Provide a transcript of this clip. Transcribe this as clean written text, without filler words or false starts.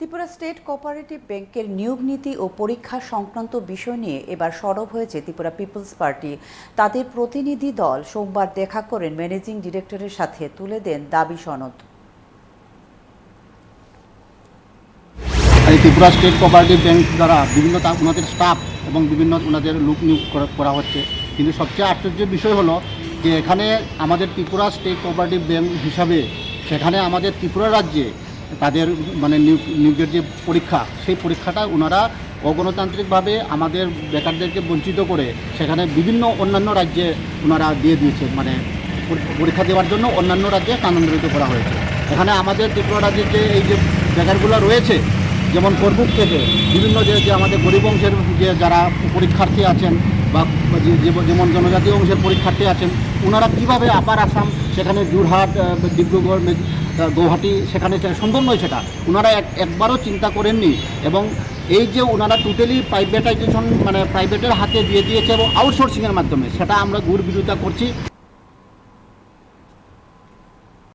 Tripura state cooperative ব্যাংকের নিয়োগ নীতি ও পরীক্ষা সংক্রান্ত বিষয় নিয়ে এবার সরব হয়েছে ত্রিপুরা পিপলস পার্টি। তাদের প্রতিনিধি দল সোমবার দেখা করেন ম্যানেজিং ডিরেক্টরের সাথে, তুলে দেন দাবি সনদ। ত্রিপুরা স্টেট কোঅপারেটিভ ব্যাংক দ্বারা বিভিন্ন ওনাদের স্টাফ এবং বিভিন্ন ওনাদের লোক নিয়োগ করা হচ্ছে, কিন্তু সবচেয়ে আশ্চর্যের বিষয় হলো যে এখানে আমাদের ত্রিপুরা স্টেট কোঅপারেটিভ ব্যাংক হিসাবে সেখানে আমাদের ত্রিপুরা রাজ্যে তাদের নিয়োগের যে পরীক্ষা, সেই পরীক্ষাটা ওনারা অগণতান্ত্রিকভাবে আমাদের বেকারদেরকে বঞ্চিত করে সেখানে বিভিন্ন অন্যান্য রাজ্যে ওনারা দিয়ে দিয়েছে, পরীক্ষা দেওয়ার জন্য অন্যান্য রাজ্যে স্থানান্তরিত করা হয়েছে। এখানে আমাদের ত্রিপুরা রাজ্যের যে এই যে বেকারগুলো রয়েছে, যেমন করবুক থেকে বিভিন্ন যে আমাদের গরিব অংশের যে যারা পরীক্ষার্থী আছেন বা যেমন জনজাতীয় অংশের পরীক্ষার্থী আছেন, ওনারা কীভাবে আপার আসাম, সেখানে যোরহাট, ডিব্রুগড়, গৌহাটি, সেখানে সম্ভব নয়, সেটা ওনারা একবারও চিন্তা করেননি। এবং এই যে ওনারা টোটালি প্রাইভেটাইজেশন প্রাইভেটের হাতে দিয়ে দিয়েছে এবং আউটসোর্সিংয়ের মাধ্যমে, সেটা আমরা ঘুর বিরোধিতা করছি।